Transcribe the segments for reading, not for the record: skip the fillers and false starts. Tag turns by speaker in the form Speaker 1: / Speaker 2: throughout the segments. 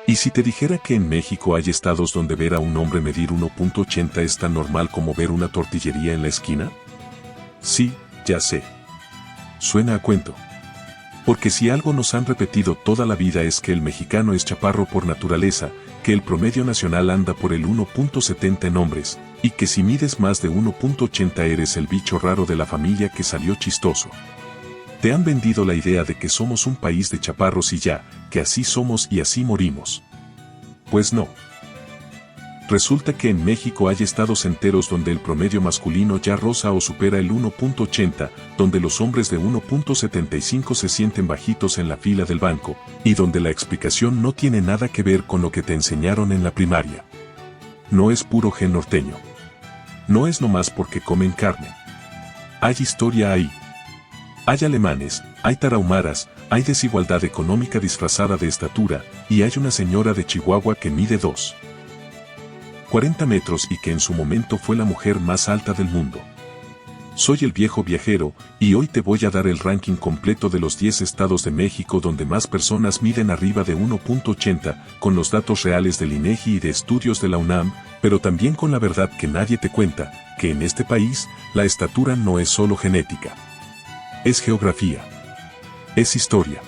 Speaker 1: ¿Y si te dijera que en México hay estados donde ver a un hombre medir 1.80 es tan normal como ver una tortillería en la esquina? Sí, ya sé. Suena a cuento. Porque si algo nos han repetido toda la vida es que el mexicano es chaparro por naturaleza, que el promedio nacional anda por el 1.70 en hombres, y que si mides más de 1.80 eres el bicho raro de la familia que salió chistoso. Te han vendido la idea de que somos un país de chaparros y ya, que así somos y así morimos. Pues no. Resulta que en México hay estados enteros donde el promedio masculino ya roza o supera el 1.80, donde los hombres de 1.75 se sienten bajitos en la fila del banco, y donde la explicación no tiene nada que ver con lo que te enseñaron en la primaria. No es puro gen norteño. No es nomás porque comen carne. Hay historia ahí. Hay alemanes, hay tarahumaras, hay desigualdad económica disfrazada de estatura, y hay una señora de Chihuahua que mide 2,40 metros y que en su momento fue la mujer más alta del mundo. Soy el viejo viajero, y hoy te voy a dar el ranking completo de los 10 estados de México donde más personas miden arriba de 1.80, con los datos reales del INEGI y de estudios de la UNAM, pero también con la verdad que nadie te cuenta, que en este país, la estatura no es solo genética. Es geografía. Es historia.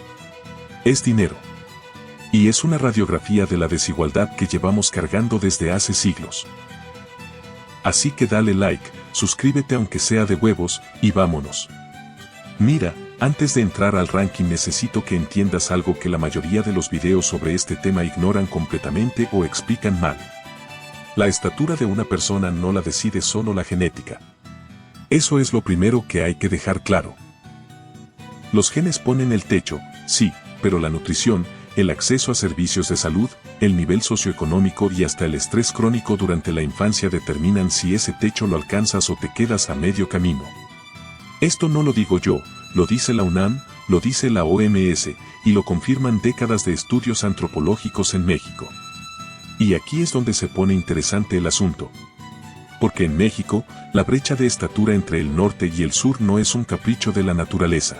Speaker 1: Es dinero. Y es una radiografía de la desigualdad que llevamos cargando desde hace siglos. Así que dale like, suscríbete aunque sea de huevos, y vámonos. Mira, antes de entrar al ranking necesito que entiendas algo que la mayoría de los videos sobre este tema ignoran completamente o explican mal. La estatura de una persona no la decide solo la genética. Eso es lo primero que hay que dejar claro. Los genes ponen el techo, sí, pero la nutrición, el acceso a servicios de salud, el nivel socioeconómico y hasta el estrés crónico durante la infancia determinan si ese techo lo alcanzas o te quedas a medio camino. Esto no lo digo yo, lo dice la UNAM, lo dice la OMS, y lo confirman décadas de estudios antropológicos en México. Y aquí es donde se pone interesante el asunto. Porque en México, la brecha de estatura entre el norte y el sur no es un capricho de la naturaleza.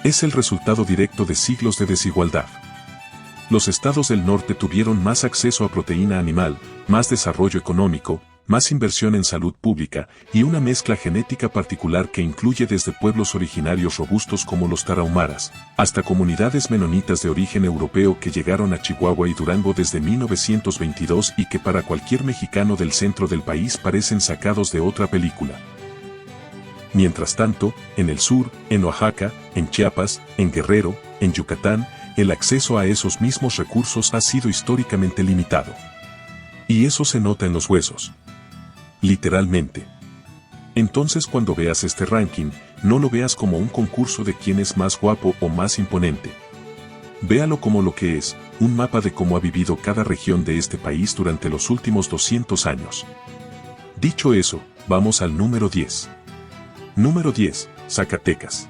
Speaker 1: Es el resultado directo de siglos de desigualdad. Los estados del norte tuvieron más acceso a proteína animal, más desarrollo económico, más inversión en salud pública y una mezcla genética particular que incluye desde pueblos originarios robustos como los tarahumaras, hasta comunidades menonitas de origen europeo que llegaron a Chihuahua y Durango desde 1922 y que para cualquier mexicano del centro del país parecen sacados de otra película. Mientras tanto, en el sur, en Oaxaca, en Chiapas, en Guerrero, en Yucatán, el acceso a esos mismos recursos ha sido históricamente limitado. Y eso se nota en los huesos. Literalmente. Entonces cuando veas este ranking, no lo veas como un concurso de quién es más guapo o más imponente. Véalo como lo que es, un mapa de cómo ha vivido cada región de este país durante los últimos 200 años. Dicho eso, vamos al número 10. Número 10, Zacatecas.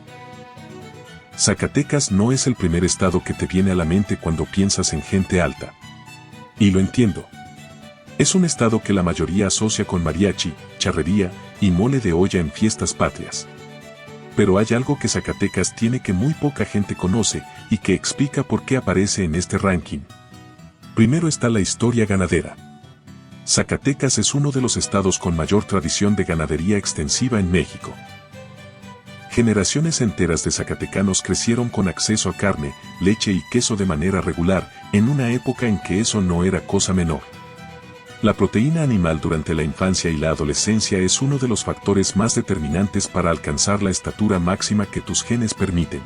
Speaker 1: Zacatecas no es el primer estado que te viene a la mente cuando piensas en gente alta. Y lo entiendo. Es un estado que la mayoría asocia con mariachi, charrería y mole de olla en fiestas patrias. Pero hay algo que Zacatecas tiene que muy poca gente conoce y que explica por qué aparece en este ranking. Primero está la historia ganadera. Zacatecas es uno de los estados con mayor tradición de ganadería extensiva en México. Generaciones enteras de zacatecanos crecieron con acceso a carne, leche y queso de manera regular, en una época en que eso no era cosa menor. La proteína animal durante la infancia y la adolescencia es uno de los factores más determinantes para alcanzar la estatura máxima que tus genes permiten.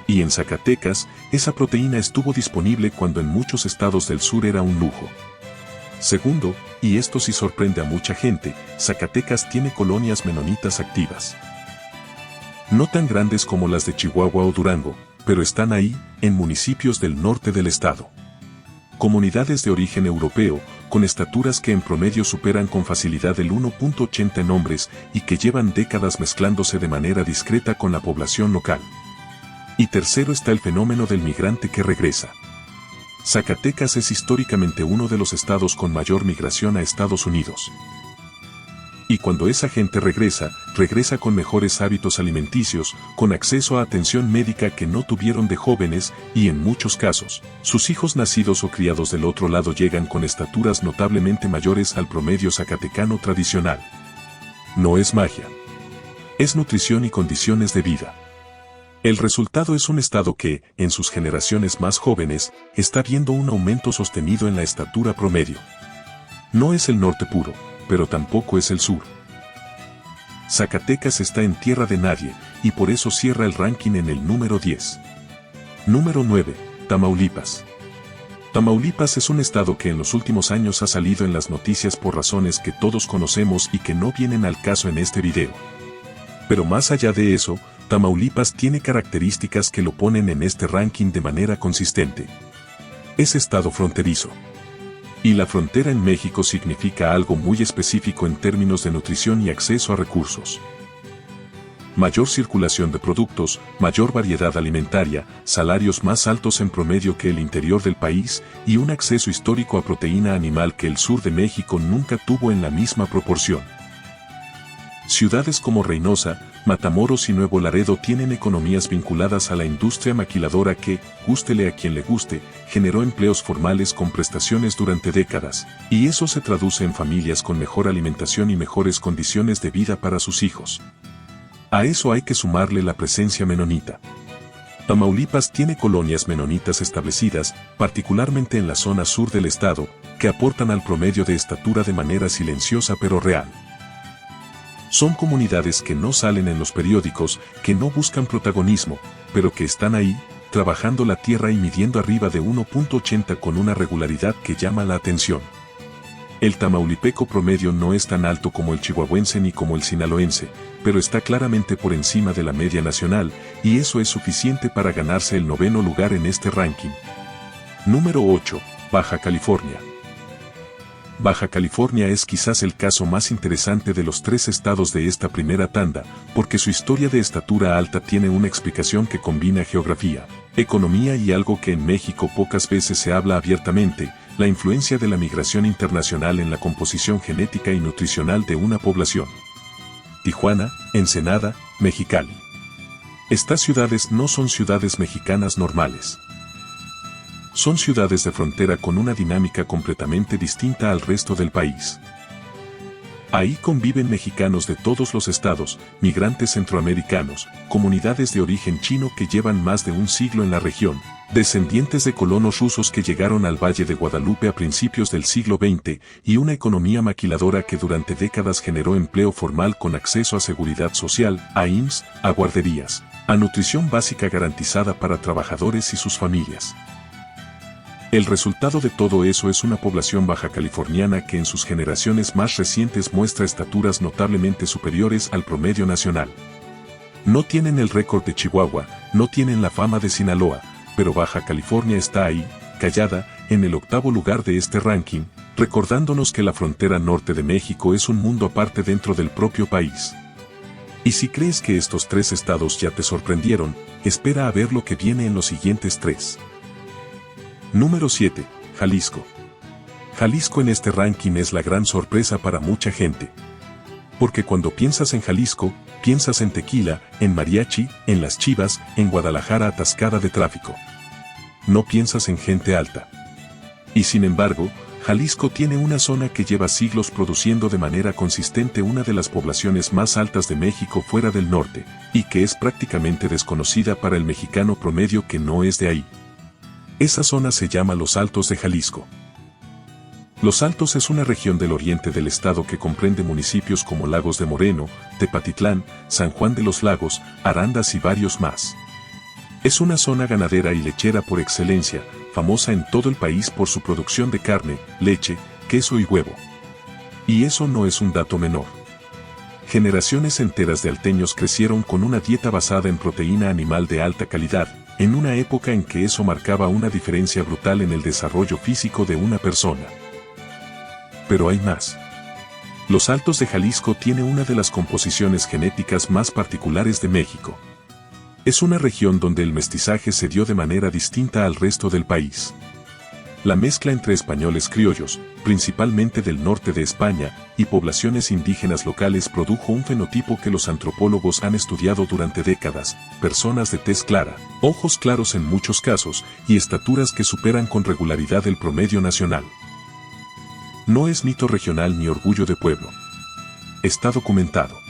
Speaker 1: Y en Zacatecas, esa proteína estuvo disponible cuando en muchos estados del sur era un lujo. Segundo, y esto sí sorprende a mucha gente, Zacatecas tiene colonias menonitas activas. No tan grandes como las de Chihuahua o Durango, pero están ahí, en municipios del norte del estado. Comunidades de origen europeo, con estaturas que en promedio superan con facilidad el 1.80 en hombres y que llevan décadas mezclándose de manera discreta con la población local. Y tercero está el fenómeno del migrante que regresa. Zacatecas es históricamente uno de los estados con mayor migración a Estados Unidos. Y cuando esa gente regresa con mejores hábitos alimenticios, con acceso a atención médica que no tuvieron de jóvenes, y en muchos casos, sus hijos nacidos o criados del otro lado llegan con estaturas notablemente mayores al promedio zacatecano tradicional. No es magia. Es nutrición y condiciones de vida. El resultado es un estado que, en sus generaciones más jóvenes, está viendo un aumento sostenido en la estatura promedio. No es el norte puro, pero tampoco es el sur. Zacatecas está en tierra de nadie, y por eso cierra el ranking en el número 10. Número 9, Tamaulipas. Tamaulipas es un estado que en los últimos años ha salido en las noticias por razones que todos conocemos y que no vienen al caso en este video. Pero más allá de eso, Tamaulipas tiene características que lo ponen en este ranking de manera consistente. Es estado fronterizo. Y la frontera en México significa algo muy específico en términos de nutrición y acceso a recursos. Mayor circulación de productos, mayor variedad alimentaria, salarios más altos en promedio que el interior del país y un acceso histórico a proteína animal que el sur de México nunca tuvo en la misma proporción. Ciudades como Reynosa, Matamoros y Nuevo Laredo tienen economías vinculadas a la industria maquiladora que, gústele a quien le guste, generó empleos formales con prestaciones durante décadas, y eso se traduce en familias con mejor alimentación y mejores condiciones de vida para sus hijos. A eso hay que sumarle la presencia menonita. Tamaulipas tiene colonias menonitas establecidas, particularmente en la zona sur del estado, que aportan al promedio de estatura de manera silenciosa pero real. Son comunidades que no salen en los periódicos, que no buscan protagonismo, pero que están ahí, trabajando la tierra y midiendo arriba de 1.80 con una regularidad que llama la atención. El tamaulipeco promedio no es tan alto como el chihuahuense ni como el sinaloense, pero está claramente por encima de la media nacional, y eso es suficiente para ganarse el 9º lugar en este ranking. Número 8, Baja California. Baja California es quizás el caso más interesante de los 3 estados de esta primera tanda, porque su historia de estatura alta tiene una explicación que combina geografía, economía y algo que en México pocas veces se habla abiertamente, la influencia de la migración internacional en la composición genética y nutricional de una población. Tijuana, Ensenada, Mexicali. Estas ciudades no son ciudades mexicanas normales. Son ciudades de frontera con una dinámica completamente distinta al resto del país. Ahí conviven mexicanos de todos los estados, migrantes centroamericanos, comunidades de origen chino que llevan más de un siglo en la región, descendientes de colonos rusos que llegaron al Valle de Guadalupe a principios del siglo XX y una economía maquiladora que durante décadas generó empleo formal con acceso a seguridad social, a IMSS, a guarderías, a nutrición básica garantizada para trabajadores y sus familias. El resultado de todo eso es una población baja californiana que en sus generaciones más recientes muestra estaturas notablemente superiores al promedio nacional. No tienen el récord de Chihuahua, no tienen la fama de Sinaloa, pero Baja California está ahí, callada, en el 8º lugar de este ranking, recordándonos que la frontera norte de México es un mundo aparte dentro del propio país. Y si crees que estos 3 estados ya te sorprendieron, espera a ver lo que viene en los siguientes 3. Número 7, Jalisco. Jalisco en este ranking es la gran sorpresa para mucha gente. Porque cuando piensas en Jalisco, piensas en tequila, en mariachi, en las Chivas, en Guadalajara atascada de tráfico. No piensas en gente alta. Y sin embargo, Jalisco tiene una zona que lleva siglos produciendo de manera consistente una de las poblaciones más altas de México fuera del norte, y que es prácticamente desconocida para el mexicano promedio que no es de ahí. Esa zona se llama Los Altos de Jalisco. Los Altos es una región del oriente del estado que comprende municipios como Lagos de Moreno, Tepatitlán, San Juan de los Lagos, Arandas y varios más. Es una zona ganadera y lechera por excelencia, famosa en todo el país por su producción de carne, leche, queso y huevo. Y eso no es un dato menor. Generaciones enteras de alteños crecieron con una dieta basada en proteína animal de alta calidad, en una época en que eso marcaba una diferencia brutal en el desarrollo físico de una persona. Pero hay más. Los Altos de Jalisco tiene una de las composiciones genéticas más particulares de México. Es una región donde el mestizaje se dio de manera distinta al resto del país. La mezcla entre españoles criollos, principalmente del norte de España, y poblaciones indígenas locales produjo un fenotipo que los antropólogos han estudiado durante décadas: personas de tez clara, ojos claros en muchos casos, y estaturas que superan con regularidad el promedio nacional. No es mito regional ni orgullo de pueblo. Está documentado.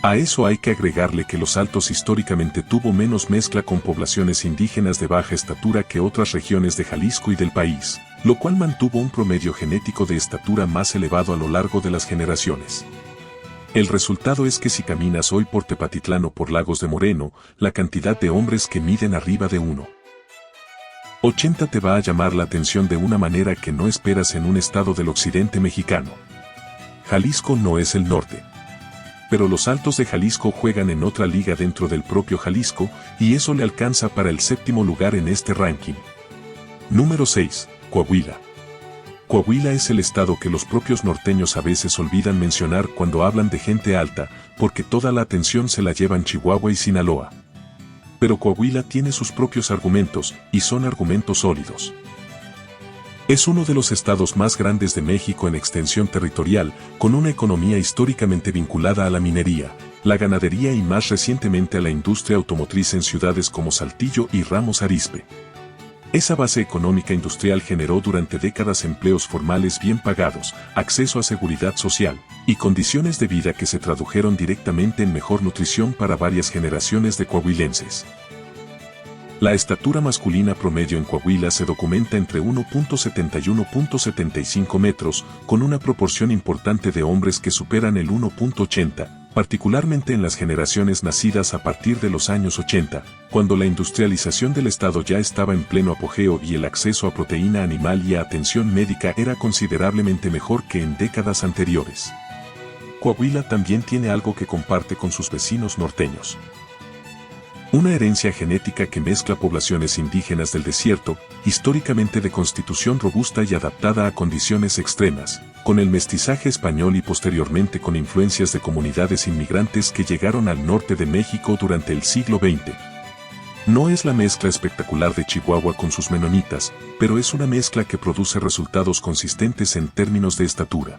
Speaker 1: A eso hay que agregarle que Los Altos históricamente tuvo menos mezcla con poblaciones indígenas de baja estatura que otras regiones de Jalisco y del país, lo cual mantuvo un promedio genético de estatura más elevado a lo largo de las generaciones. El resultado es que si caminas hoy por Tepatitlán o por Lagos de Moreno, la cantidad de hombres que miden arriba de 1,80 te va a llamar la atención de una manera que no esperas en un estado del occidente mexicano. Jalisco no es el norte. Pero los Altos de Jalisco juegan en otra liga dentro del propio Jalisco, y eso le alcanza para el 7º lugar en este ranking. Número 6. Coahuila. Coahuila es el estado que los propios norteños a veces olvidan mencionar cuando hablan de gente alta, porque toda la atención se la llevan Chihuahua y Sinaloa. Pero Coahuila tiene sus propios argumentos, y son argumentos sólidos. Es uno de los estados más grandes de México en extensión territorial, con una economía históricamente vinculada a la minería, la ganadería y más recientemente a la industria automotriz en ciudades como Saltillo y Ramos Arizpe. Esa base económica industrial generó durante décadas empleos formales bien pagados, acceso a seguridad social, y condiciones de vida que se tradujeron directamente en mejor nutrición para varias generaciones de coahuilenses. La estatura masculina promedio en Coahuila se documenta entre 1.70 y 1.75 metros, con una proporción importante de hombres que superan el 1.80, particularmente en las generaciones nacidas a partir de los años 80, cuando la industrialización del estado ya estaba en pleno apogeo y el acceso a proteína animal y a atención médica era considerablemente mejor que en décadas anteriores. Coahuila también tiene algo que comparte con sus vecinos norteños. Una herencia genética que mezcla poblaciones indígenas del desierto, históricamente de constitución robusta y adaptada a condiciones extremas, con el mestizaje español y posteriormente con influencias de comunidades inmigrantes que llegaron al norte de México durante el siglo XX. No es la mezcla espectacular de Chihuahua con sus menonitas, pero es una mezcla que produce resultados consistentes en términos de estatura.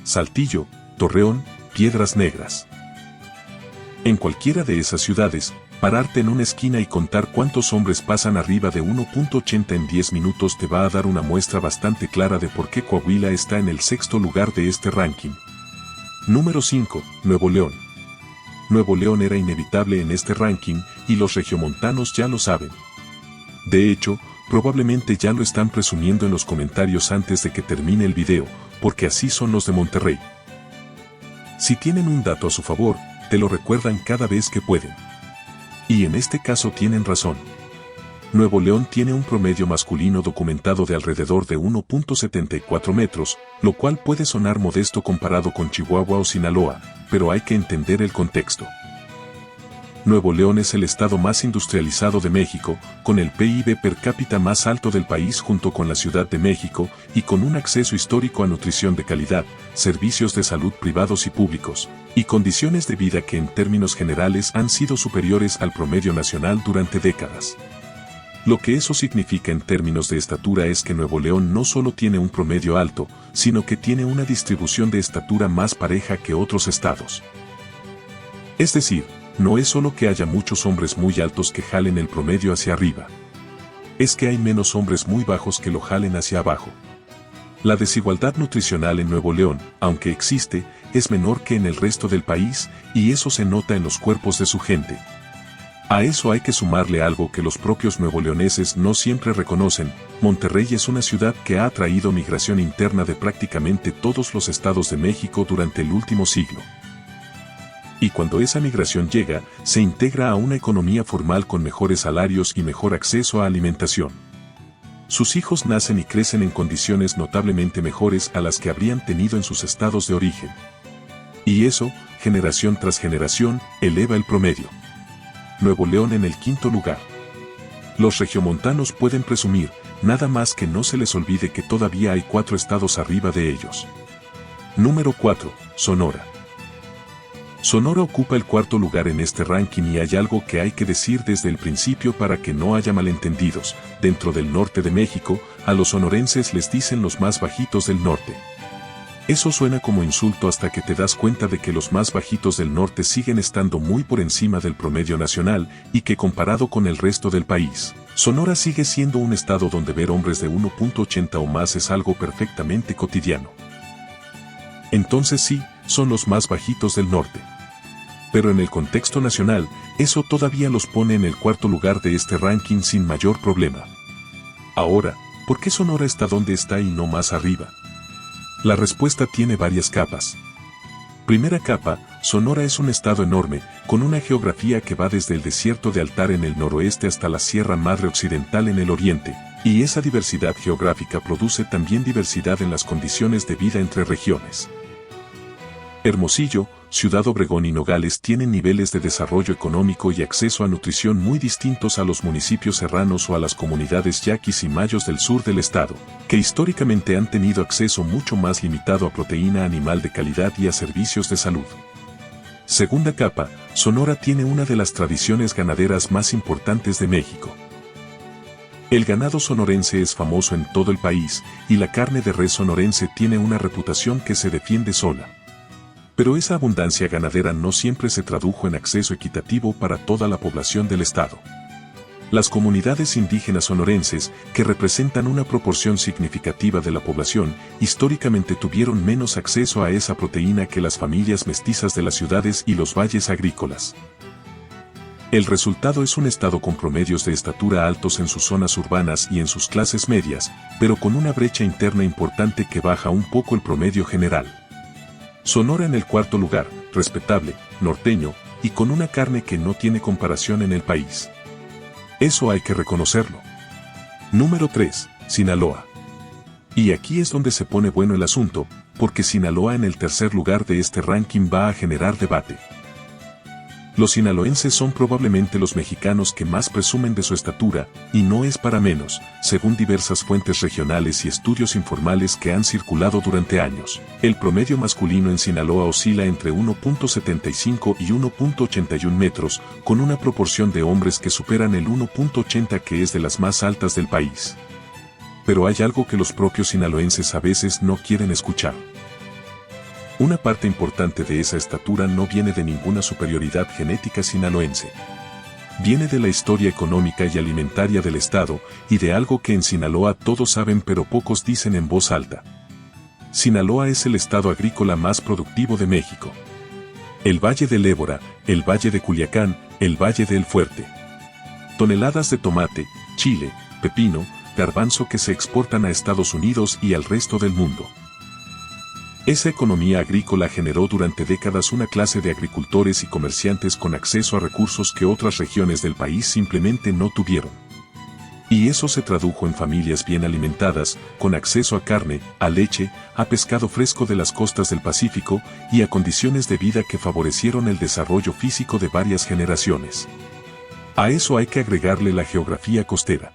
Speaker 1: Saltillo, Torreón, Piedras Negras. En cualquiera de esas ciudades, pararte en una esquina y contar cuántos hombres pasan arriba de 1.80 en 10 minutos te va a dar una muestra bastante clara de por qué Coahuila está en el 6º lugar de este ranking. Número 5. Nuevo León. Nuevo León era inevitable en este ranking, y los regiomontanos ya lo saben. De hecho, probablemente ya lo están presumiendo en los comentarios antes de que termine el video, porque así son los de Monterrey. Si tienen un dato a su favor, te lo recuerdan cada vez que pueden. Y en este caso tienen razón. Nuevo León tiene un promedio masculino documentado de alrededor de 1.74 metros, lo cual puede sonar modesto comparado con Chihuahua o Sinaloa, pero hay que entender el contexto. Nuevo León es el estado más industrializado de México, con el PIB per cápita más alto del país junto con la Ciudad de México, y con un acceso histórico a nutrición de calidad, servicios de salud privados y públicos, y condiciones de vida que en términos generales han sido superiores al promedio nacional durante décadas. Lo que eso significa en términos de estatura es que Nuevo León no solo tiene un promedio alto, sino que tiene una distribución de estatura más pareja que otros estados. Es decir, no es solo que haya muchos hombres muy altos que jalen el promedio hacia arriba. Es que hay menos hombres muy bajos que lo jalen hacia abajo. La desigualdad nutricional en Nuevo León, aunque existe, es menor que en el resto del país, y eso se nota en los cuerpos de su gente. A eso hay que sumarle algo que los propios nuevoleoneses no siempre reconocen: Monterrey es una ciudad que ha atraído migración interna de prácticamente todos los estados de México durante el último siglo. Y cuando esa migración llega, se integra a una economía formal con mejores salarios y mejor acceso a alimentación. Sus hijos nacen y crecen en condiciones notablemente mejores a las que habrían tenido en sus estados de origen. Y eso, generación tras generación, eleva el promedio. Nuevo León en el 5º lugar. Los regiomontanos pueden presumir, nada más que no se les olvide que todavía hay 4 estados arriba de ellos. Número 4. Sonora. Sonora ocupa el cuarto lugar en este ranking y hay algo que hay que decir desde el principio para que no haya malentendidos. Dentro del norte de México, a los sonorenses les dicen los más bajitos del norte. Eso suena como insulto hasta que te das cuenta de que los más bajitos del norte siguen estando muy por encima del promedio nacional y que comparado con el resto del país, Sonora sigue siendo un estado donde ver hombres de 1.80 o más es algo perfectamente cotidiano. Entonces sí, son los más bajitos del norte. Pero en el contexto nacional, eso todavía los pone en el cuarto lugar de este ranking sin mayor problema. Ahora, ¿por qué Sonora está donde está y no más arriba? La respuesta tiene varias capas. Primera capa, Sonora es un estado enorme, con una geografía que va desde el desierto de Altar en el noroeste hasta la Sierra Madre Occidental en el oriente, y esa diversidad geográfica produce también diversidad en las condiciones de vida entre regiones. Hermosillo, Ciudad Obregón y Nogales tienen niveles de desarrollo económico y acceso a nutrición muy distintos a los municipios serranos o a las comunidades yaquis y mayos del sur del estado, que históricamente han tenido acceso mucho más limitado a proteína animal de calidad y a servicios de salud. Segunda capa, Sonora tiene una de las tradiciones ganaderas más importantes de México. El ganado sonorense es famoso en todo el país, y la carne de res sonorense tiene una reputación que se defiende sola. Pero esa abundancia ganadera no siempre se tradujo en acceso equitativo para toda la población del estado. Las comunidades indígenas sonorenses, que representan una proporción significativa de la población, históricamente tuvieron menos acceso a esa proteína que las familias mestizas de las ciudades y los valles agrícolas. El resultado es un estado con promedios de estatura altos en sus zonas urbanas y en sus clases medias, pero con una brecha interna importante que baja un poco el promedio general. Sonora en el cuarto lugar, respetable, norteño, y con una carne que no tiene comparación en el país. Eso hay que reconocerlo. Número 3, Sinaloa. Y aquí es donde se pone bueno el asunto, porque Sinaloa en el tercer lugar de este ranking va a generar debate. Los sinaloenses son probablemente los mexicanos que más presumen de su estatura, y no es para menos, según diversas fuentes regionales y estudios informales que han circulado durante años. El promedio masculino en Sinaloa oscila entre 1.75 y 1.81 metros, con una proporción de hombres que superan el 1.80 que es de las más altas del país. Pero hay algo que los propios sinaloenses a veces no quieren escuchar. Una parte importante de esa estatura no viene de ninguna superioridad genética sinaloense. Viene de la historia económica y alimentaria del estado, y de algo que en Sinaloa todos saben pero pocos dicen en voz alta. Sinaloa es el estado agrícola más productivo de México. El Valle del Ébora, el Valle de Culiacán, el Valle del Fuerte. Toneladas de tomate, chile, pepino, garbanzo que se exportan a Estados Unidos y al resto del mundo. Esa economía agrícola generó durante décadas una clase de agricultores y comerciantes con acceso a recursos que otras regiones del país simplemente no tuvieron. Y eso se tradujo en familias bien alimentadas, con acceso a carne, a leche, a pescado fresco de las costas del Pacífico y a condiciones de vida que favorecieron el desarrollo físico de varias generaciones. A eso hay que agregarle la geografía costera.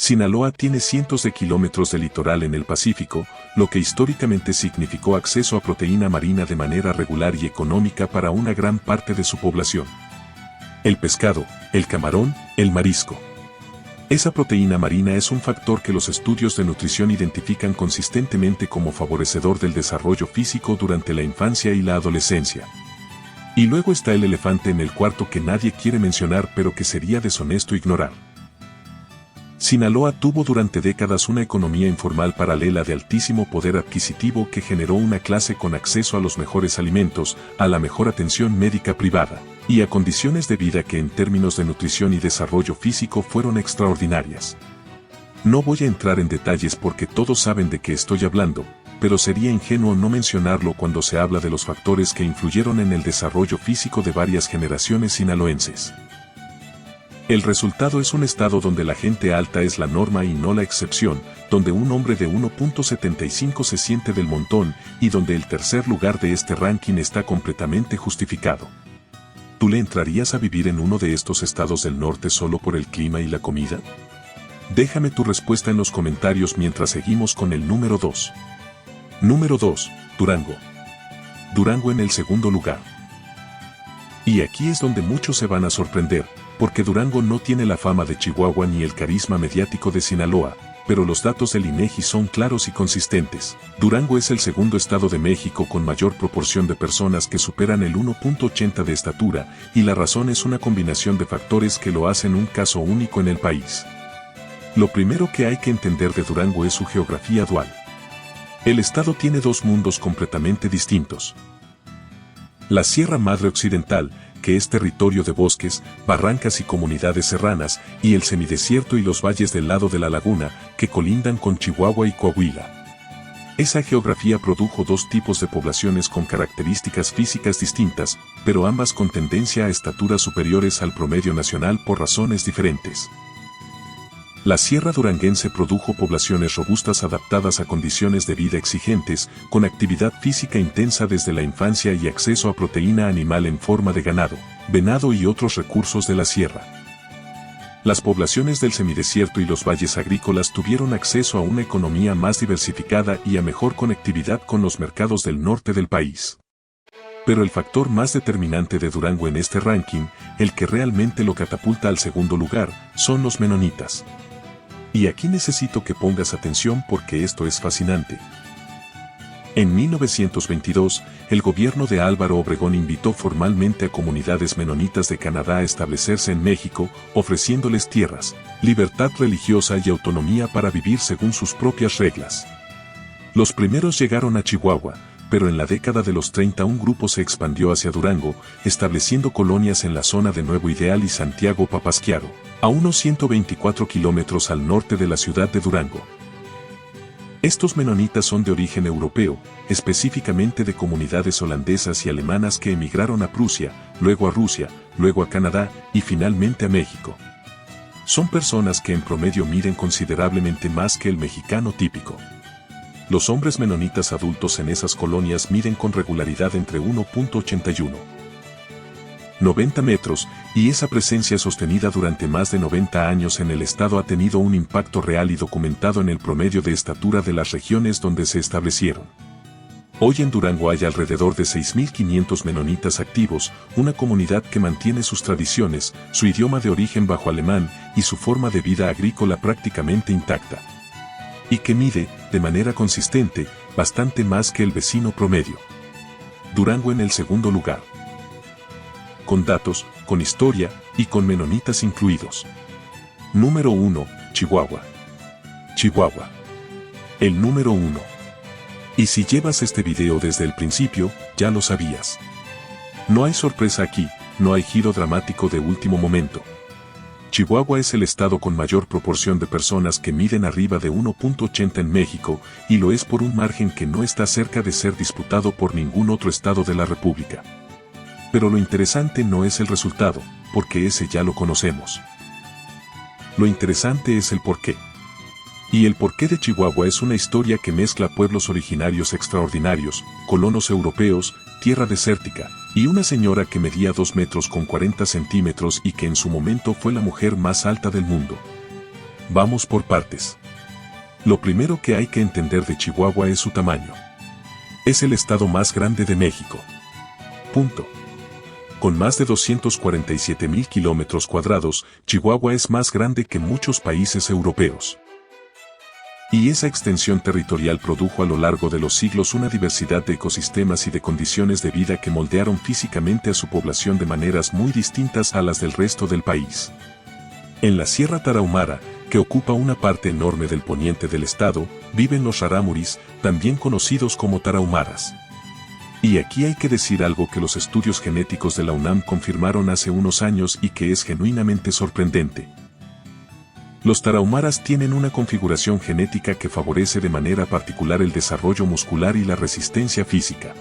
Speaker 1: Sinaloa tiene cientos de kilómetros de litoral en el Pacífico, lo que históricamente significó acceso a proteína marina de manera regular y económica para una gran parte de su población. El pescado, el camarón, el marisco. Esa proteína marina es un factor que los estudios de nutrición identifican consistentemente como favorecedor del desarrollo físico durante la infancia y la adolescencia. Y luego está el elefante en el cuarto que nadie quiere mencionar pero que sería deshonesto ignorar. Sinaloa tuvo durante décadas una economía informal paralela de altísimo poder adquisitivo que generó una clase con acceso a los mejores alimentos, a la mejor atención médica privada, y a condiciones de vida que en términos de nutrición y desarrollo físico fueron extraordinarias. No voy a entrar en detalles porque todos saben de qué estoy hablando, pero sería ingenuo no mencionarlo cuando se habla de los factores que influyeron en el desarrollo físico de varias generaciones sinaloenses. El resultado es un estado donde la gente alta es la norma y no la excepción, donde un hombre de 1.75 se siente del montón y donde el tercer lugar de este ranking está completamente justificado. ¿Tú le entrarías a vivir en uno de estos estados del norte solo por el clima y la comida? Déjame tu respuesta en los comentarios mientras seguimos con el número 2. Número 2, Durango. Durango en el segundo lugar. Y aquí es donde muchos se van a sorprender, porque Durango no tiene la fama de Chihuahua ni el carisma mediático de Sinaloa, pero los datos del INEGI son claros y consistentes. Durango es el segundo estado de México con mayor proporción de personas que superan el 1.80 de estatura, y la razón es una combinación de factores que lo hacen un caso único en el país. Lo primero que hay que entender de Durango es su geografía dual. El estado tiene dos mundos completamente distintos. La Sierra Madre Occidental, que es territorio de bosques, barrancas y comunidades serranas, y el semidesierto y los valles del lado de la laguna, que colindan con Chihuahua y Coahuila. Esa geografía produjo dos tipos de poblaciones con características físicas distintas, pero ambas con tendencia a estaturas superiores al promedio nacional por razones diferentes. La Sierra Duranguense produjo poblaciones robustas adaptadas a condiciones de vida exigentes, con actividad física intensa desde la infancia y acceso a proteína animal en forma de ganado, venado y otros recursos de la sierra. Las poblaciones del semidesierto y los valles agrícolas tuvieron acceso a una economía más diversificada y a mejor conectividad con los mercados del norte del país. Pero el factor más determinante de Durango en este ranking, el que realmente lo catapulta al segundo lugar, son los menonitas. Y aquí necesito que pongas atención porque esto es fascinante. En 1922, el gobierno de Álvaro Obregón invitó formalmente a comunidades menonitas de Canadá a establecerse en México, ofreciéndoles tierras, libertad religiosa y autonomía para vivir según sus propias reglas. Los primeros llegaron a Chihuahua, pero en la década de los 30 un grupo se expandió hacia Durango, estableciendo colonias en la zona de Nuevo Ideal y Santiago Papasquiaro, a unos 124 kilómetros al norte de la ciudad de Durango. Estos menonitas son de origen europeo, específicamente de comunidades holandesas y alemanas que emigraron a Prusia, luego a Rusia, luego a Canadá y finalmente a México. Son personas que en promedio miden considerablemente más que el mexicano típico. Los hombres menonitas adultos en esas colonias miden con regularidad entre 1.81 y 90 metros, y esa presencia sostenida durante más de 90 años en el estado ha tenido un impacto real y documentado en el promedio de estatura de las regiones donde se establecieron. Hoy en Durango hay alrededor de 6.500 menonitas activos, una comunidad que mantiene sus tradiciones, su idioma de origen bajo alemán y su forma de vida agrícola prácticamente intacta. Y que mide, de manera consistente, bastante más que el vecino promedio. Durango en el segundo lugar. Con datos, con historia y con menonitas incluidos. Número 1, Chihuahua. Chihuahua. El número 1. Y si llevas este video desde el principio, ya lo sabías. No hay sorpresa aquí, no hay giro dramático de último momento. Chihuahua es el estado con mayor proporción de personas que miden arriba de 1.80 en México, y lo es por un margen que no está cerca de ser disputado por ningún otro estado de la República. Pero lo interesante no es el resultado, porque ese ya lo conocemos. Lo interesante es el porqué. Y el porqué de Chihuahua es una historia que mezcla pueblos originarios extraordinarios, colonos europeos, tierra desértica, y una señora que medía 2 metros con 40 centímetros y que en su momento fue la mujer más alta del mundo. Vamos por partes. Lo primero que hay que entender de Chihuahua es su tamaño. Es el estado más grande de México. Punto. Con más de 247.000 kilómetros cuadrados, Chihuahua es más grande que muchos países europeos. Y esa extensión territorial produjo a lo largo de los siglos una diversidad de ecosistemas y de condiciones de vida que moldearon físicamente a su población de maneras muy distintas a las del resto del país. En la Sierra Tarahumara, que ocupa una parte enorme del poniente del estado, viven los rarámuris, también conocidos como tarahumaras. Y aquí hay que decir algo que los estudios genéticos de la UNAM confirmaron hace unos años y que es genuinamente sorprendente. Los tarahumaras tienen una configuración genética que favorece de manera particular el desarrollo muscular y la resistencia física.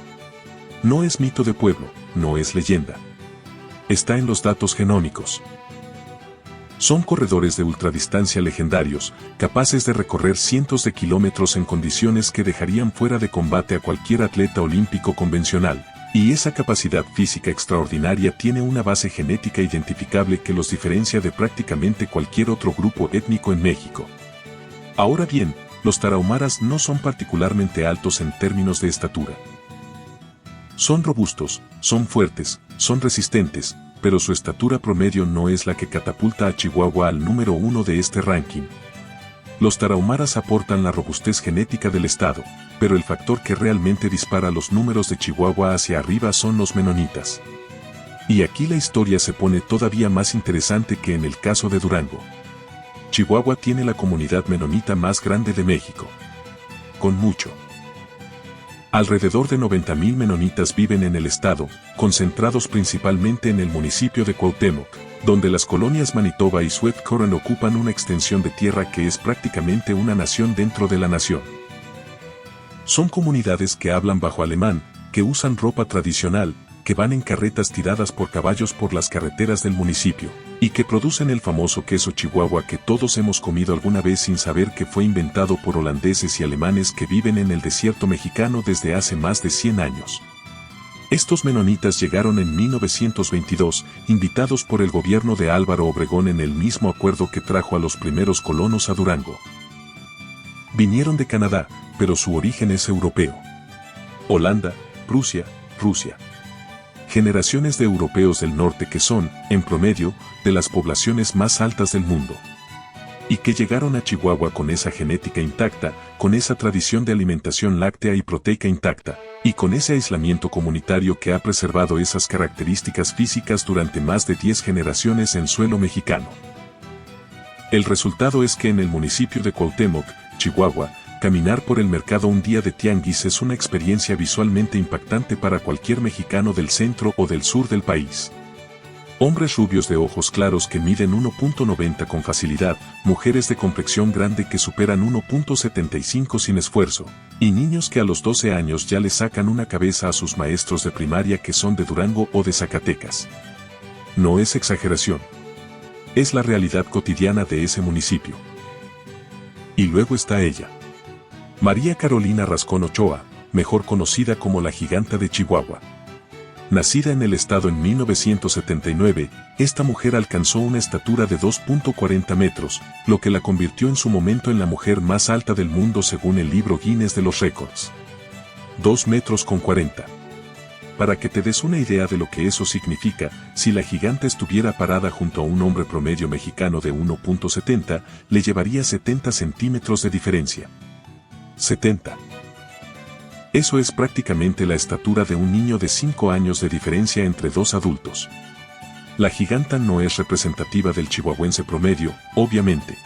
Speaker 1: No es mito de pueblo, no es leyenda. Está en los datos genómicos. Son corredores de ultradistancia legendarios, capaces de recorrer cientos de kilómetros en condiciones que dejarían fuera de combate a cualquier atleta olímpico convencional, y esa capacidad física extraordinaria tiene una base genética identificable que los diferencia de prácticamente cualquier otro grupo étnico en México. Ahora bien, los tarahumaras no son particularmente altos en términos de estatura. Son robustos, son fuertes, son resistentes, pero su estatura promedio no es la que catapulta a Chihuahua al número 1 de este ranking. Los tarahumaras aportan la robustez genética del estado, pero el factor que realmente dispara los números de Chihuahua hacia arriba son los menonitas. Y aquí la historia se pone todavía más interesante que en el caso de Durango. Chihuahua tiene la comunidad menonita más grande de México. Con mucho. Alrededor de 90,000 menonitas viven en el estado, concentrados principalmente en el municipio de Cuauhtémoc, donde las colonias Manitoba y Swift Current ocupan una extensión de tierra que es prácticamente una nación dentro de la nación. Son comunidades que hablan bajo alemán, que usan ropa tradicional, que van en carretas tiradas por caballos por las carreteras del municipio, y que producen el famoso queso Chihuahua que todos hemos comido alguna vez sin saber que fue inventado por holandeses y alemanes que viven en el desierto mexicano desde hace más de 100 años. Estos menonitas llegaron en 1922, invitados por el gobierno de Álvaro Obregón en el mismo acuerdo que trajo a los primeros colonos a Durango. Vinieron de Canadá, pero su origen es europeo. Holanda, Prusia, Rusia. Generaciones de europeos del norte que son, en promedio, de las poblaciones más altas del mundo. Y que llegaron a Chihuahua con esa genética intacta, con esa tradición de alimentación láctea y proteica intacta, y con ese aislamiento comunitario que ha preservado esas características físicas durante más de 10 generaciones en suelo mexicano. El resultado es que en el municipio de Cuauhtémoc, Chihuahua, caminar por el mercado un día de tianguis es una experiencia visualmente impactante para cualquier mexicano del centro o del sur del país. Hombres rubios de ojos claros que miden 1.90 con facilidad, mujeres de complexión grande que superan 1.75 sin esfuerzo, y niños que a los 12 años ya le sacan una cabeza a sus maestros de primaria que son de Durango o de Zacatecas. No es exageración. Es la realidad cotidiana de ese municipio. Y luego está ella. María Carolina Rascón Ochoa, mejor conocida como la Giganta de Chihuahua. Nacida en el estado en 1979, esta mujer alcanzó una estatura de 2.40 metros, lo que la convirtió en su momento en la mujer más alta del mundo según el libro Guinness de los récords. 2 metros con 40. Para que te des una idea de lo que eso significa, si la giganta estuviera parada junto a un hombre promedio mexicano de 1.70, le llevaría 70 centímetros de diferencia. 70. Eso es prácticamente la estatura de un niño de 5 años de diferencia entre dos adultos. La giganta no es representativa del chihuahuense promedio, obviamente.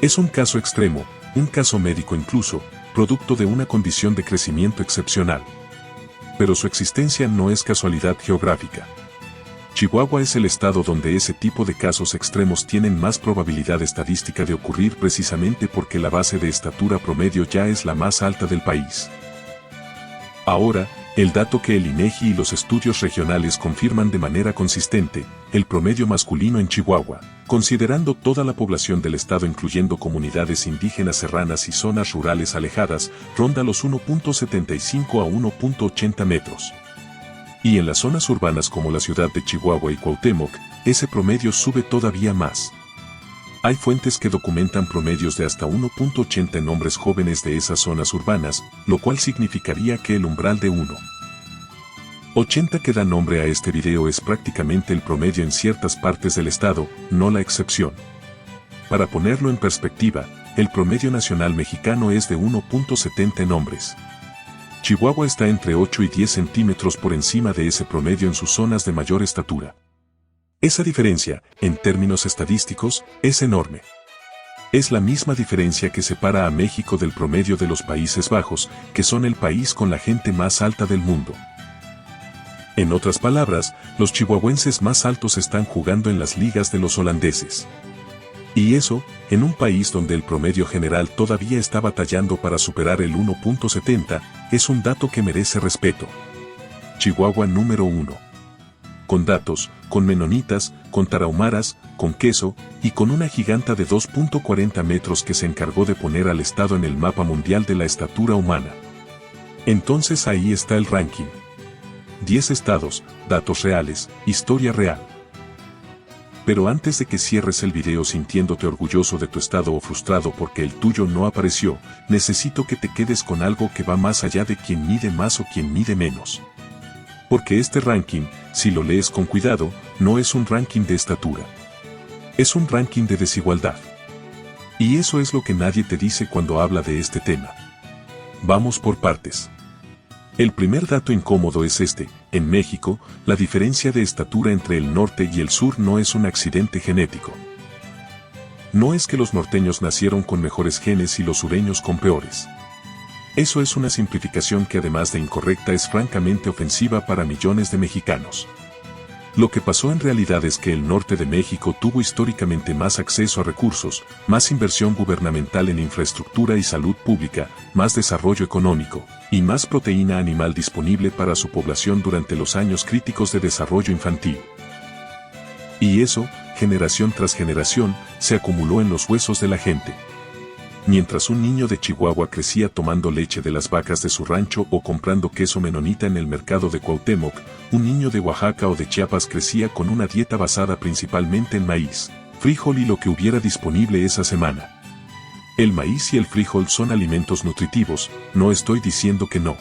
Speaker 1: Es un caso extremo, un caso médico incluso, producto de una condición de crecimiento excepcional. Pero su existencia no es casualidad geográfica. Chihuahua es el estado donde ese tipo de casos extremos tienen más probabilidad estadística de ocurrir precisamente porque la base de estatura promedio ya es la más alta del país. Ahora, el dato que el INEGI y los estudios regionales confirman de manera consistente, el promedio masculino en Chihuahua, considerando toda la población del estado incluyendo comunidades indígenas serranas y zonas rurales alejadas, ronda los 1.75 a 1.80 metros. Y en las zonas urbanas como la ciudad de Chihuahua y Cuauhtémoc, ese promedio sube todavía más. Hay fuentes que documentan promedios de hasta 1.80 en hombres jóvenes de esas zonas urbanas, lo cual significaría que el umbral de 1.80 que da nombre a este video es prácticamente el promedio en ciertas partes del estado, no la excepción. Para ponerlo en perspectiva, el promedio nacional mexicano es de 1.70 en hombres. Chihuahua está entre 8 y 10 centímetros por encima de ese promedio en sus zonas de mayor estatura. Esa diferencia, en términos estadísticos, es enorme. Es la misma diferencia que separa a México del promedio de los Países Bajos, que son el país con la gente más alta del mundo. En otras palabras, los chihuahuenses más altos están jugando en las ligas de los holandeses. Y eso, en un país donde el promedio general todavía está batallando para superar el 1.70, es un dato que merece respeto. Chihuahua número 1. Con datos, con menonitas, con tarahumaras, con queso, y con una giganta de 2.40 metros que se encargó de poner al estado en el mapa mundial de la estatura humana. Entonces ahí está el ranking. 10 estados, datos reales, historia real. Pero antes de que cierres el video sintiéndote orgulloso de tu estado o frustrado porque el tuyo no apareció, necesito que te quedes con algo que va más allá de quien mide más o quien mide menos. Porque este ranking, si lo lees con cuidado, no es un ranking de estatura. Es un ranking de desigualdad. Y eso es lo que nadie te dice cuando habla de este tema. Vamos por partes. El primer dato incómodo es este: en México, la diferencia de estatura entre el norte y el sur no es un accidente genético. No es que los norteños nacieron con mejores genes y los sureños con peores. Eso es una simplificación que además de incorrecta es francamente ofensiva para millones de mexicanos. Lo que pasó en realidad es que el norte de México tuvo históricamente más acceso a recursos, más inversión gubernamental en infraestructura y salud pública, más desarrollo económico, y más proteína animal disponible para su población durante los años críticos de desarrollo infantil. Y eso, generación tras generación, se acumuló en los huesos de la gente. Mientras un niño de Chihuahua crecía tomando leche de las vacas de su rancho o comprando queso menonita en el mercado de Cuauhtémoc, un niño de Oaxaca o de Chiapas crecía con una dieta basada principalmente en maíz, frijol y lo que hubiera disponible esa semana. El maíz y el frijol son alimentos nutritivos, no estoy diciendo que no.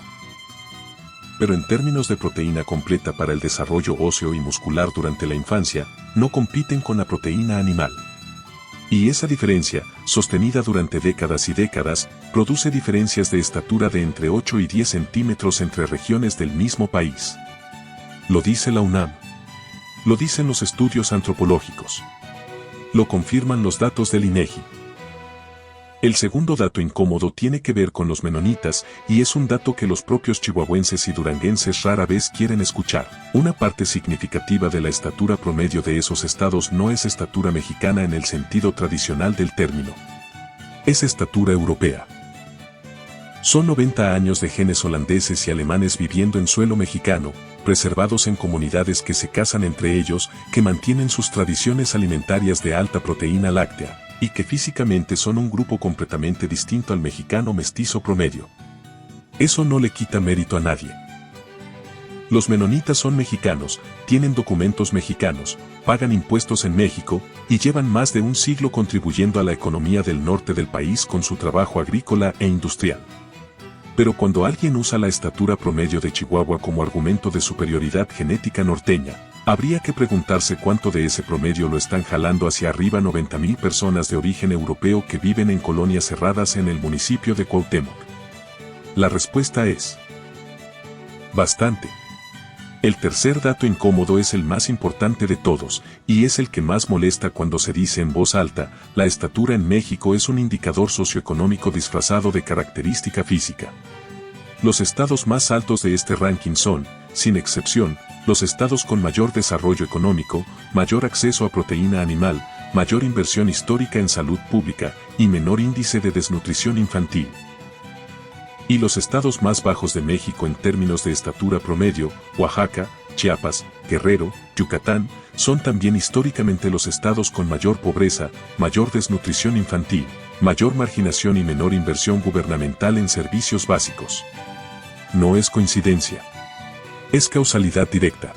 Speaker 1: Pero en términos de proteína completa para el desarrollo óseo y muscular durante la infancia, no compiten con la proteína animal. Y esa diferencia, sostenida durante décadas y décadas, produce diferencias de estatura de entre 8 y 10 centímetros entre regiones del mismo país. Lo dice la UNAM. Lo dicen los estudios antropológicos. Lo confirman los datos del INEGI. El segundo dato incómodo tiene que ver con los menonitas, y es un dato que los propios chihuahuenses y duranguenses rara vez quieren escuchar. Una parte significativa de la estatura promedio de esos estados no es estatura mexicana en el sentido tradicional del término. Es estatura europea. Son 90 años de genes holandeses y alemanes viviendo en suelo mexicano, preservados en comunidades que se casan entre ellos, que mantienen sus tradiciones alimentarias de alta proteína láctea, y que físicamente son un grupo completamente distinto al mexicano mestizo promedio. Eso no le quita mérito a nadie. Los menonitas son mexicanos, tienen documentos mexicanos, pagan impuestos en México, y llevan más de un siglo contribuyendo a la economía del norte del país con su trabajo agrícola e industrial. Pero cuando alguien usa la estatura promedio de Chihuahua como argumento de superioridad genética norteña, habría que preguntarse cuánto de ese promedio lo están jalando hacia arriba 90,000 personas de origen europeo que viven en colonias cerradas en el municipio de Cuauhtémoc. La respuesta es: bastante. El tercer dato incómodo es el más importante de todos, y es el que más molesta cuando se dice en voz alta: la estatura en México es un indicador socioeconómico disfrazado de característica física. Los estados más altos de este ranking son, sin excepción, los estados con mayor desarrollo económico, mayor acceso a proteína animal, mayor inversión histórica en salud pública y menor índice de desnutrición infantil. Y los estados más bajos de México en términos de estatura promedio, Oaxaca, Chiapas, Guerrero, Yucatán, son también históricamente los estados con mayor pobreza, mayor desnutrición infantil, mayor marginación y menor inversión gubernamental en servicios básicos. No es coincidencia. Es causalidad directa.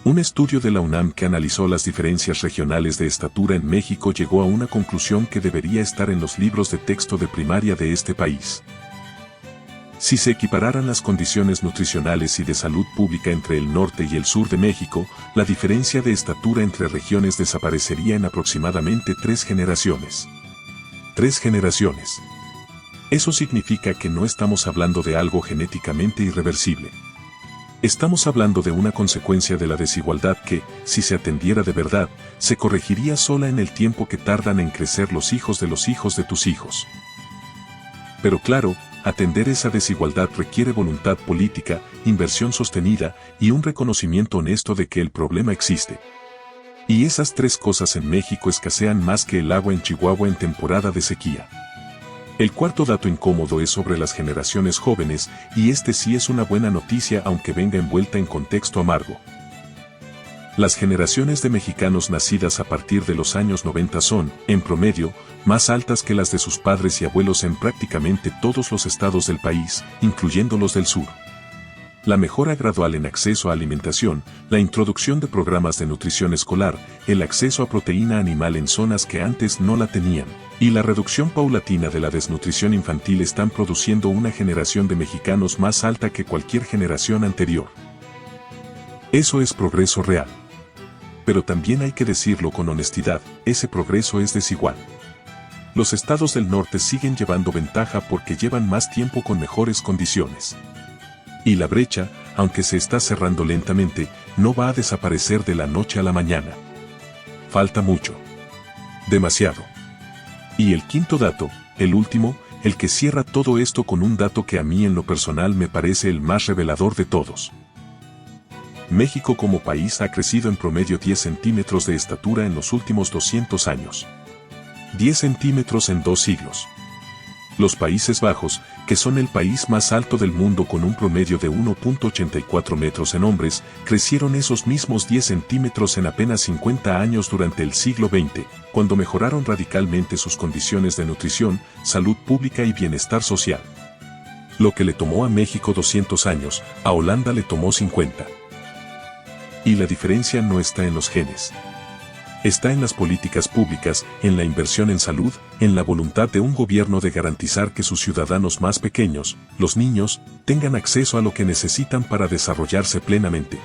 Speaker 1: Un estudio de la UNAM que analizó las diferencias regionales de estatura en México llegó a una conclusión que debería estar en los libros de texto de primaria de este país. Si se equipararan las condiciones nutricionales y de salud pública entre el norte y el sur de México, la diferencia de estatura entre regiones desaparecería en aproximadamente 3 generaciones. 3 generaciones. Eso significa que no estamos hablando de algo genéticamente irreversible. Estamos hablando de una consecuencia de la desigualdad que, si se atendiera de verdad, se corregiría sola en el tiempo que tardan en crecer los hijos de tus hijos. Pero claro, atender esa desigualdad requiere voluntad política, inversión sostenida y un reconocimiento honesto de que el problema existe. Y esas 3 cosas en México escasean más que el agua en Chihuahua en temporada de sequía. El cuarto dato incómodo es sobre las generaciones jóvenes, y este sí es una buena noticia aunque venga envuelta en contexto amargo. Las generaciones de mexicanos nacidas a partir de los años 90 son, en promedio, más altas que las de sus padres y abuelos en prácticamente todos los estados del país, incluyendo los del sur. La mejora gradual en acceso a alimentación, la introducción de programas de nutrición escolar, el acceso a proteína animal en zonas que antes no la tenían, y la reducción paulatina de la desnutrición infantil están produciendo una generación de mexicanos más alta que cualquier generación anterior. Eso es progreso real. Pero también hay que decirlo con honestidad, ese progreso es desigual. Los estados del norte siguen llevando ventaja porque llevan más tiempo con mejores condiciones. Y la brecha, aunque se está cerrando lentamente, no va a desaparecer de la noche a la mañana. Falta mucho. Demasiado. Y el quinto dato, el último, el que cierra todo esto con un dato que a mí en lo personal me parece el más revelador de todos. México como país ha crecido en promedio 10 centímetros de estatura en los últimos 200 años. 10 centímetros en 2 siglos. Los Países Bajos, que son el país más alto del mundo con un promedio de 1.84 metros en hombres, crecieron esos mismos 10 centímetros en apenas 50 años durante el siglo XX, cuando mejoraron radicalmente sus condiciones de nutrición, salud pública y bienestar social. Lo que le tomó a México 200 años, a Holanda le tomó 50. Y la diferencia no está en los genes. Está en las políticas públicas, en la inversión en salud, en la voluntad de un gobierno de garantizar que sus ciudadanos más pequeños, los niños, tengan acceso a lo que necesitan para desarrollarse plenamente.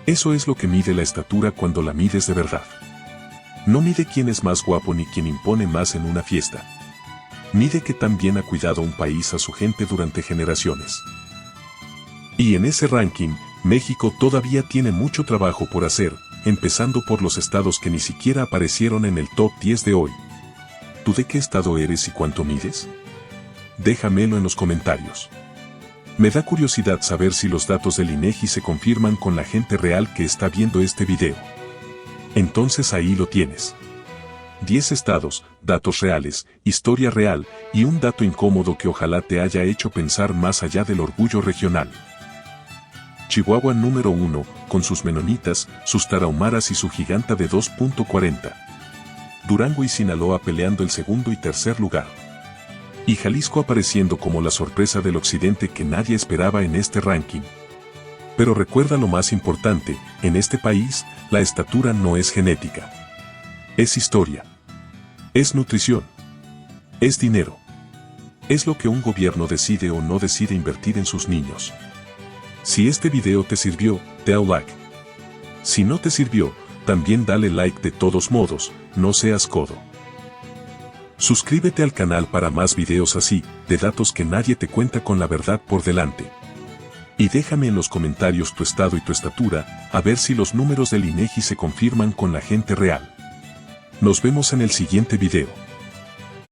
Speaker 1: Eso es lo que mide la estatura cuando la mides de verdad. No mide quién es más guapo ni quién impone más en una fiesta. Mide que también ha cuidado un país a su gente durante generaciones. Y en ese ranking, México todavía tiene mucho trabajo por hacer, empezando por los estados que ni siquiera aparecieron en el top 10 de hoy. ¿Tú de qué estado eres y cuánto mides? Déjamelo en los comentarios. Me da curiosidad saber si los datos del INEGI se confirman con la gente real que está viendo este video. Entonces ahí lo tienes. 10 estados, datos reales, historia real, y un dato incómodo que ojalá te haya hecho pensar más allá del orgullo regional. Chihuahua número 1, con sus menonitas, sus tarahumaras y su giganta de 2.40. Durango y Sinaloa peleando el segundo y tercer lugar. Y Jalisco apareciendo como la sorpresa del occidente que nadie esperaba en este ranking. Pero recuerda lo más importante, en este país, la estatura no es genética. Es historia. Es nutrición. Es dinero. Es lo que un gobierno decide o no decide invertir en sus niños. Si este video te sirvió, da un like. Si no te sirvió, también dale like de todos modos, no seas codo. Suscríbete al canal para más videos así, de datos que nadie te cuenta con la verdad por delante. Y déjame en los comentarios tu estado y tu estatura, a ver si los números del INEGI se confirman con la gente real. Nos vemos en el siguiente video.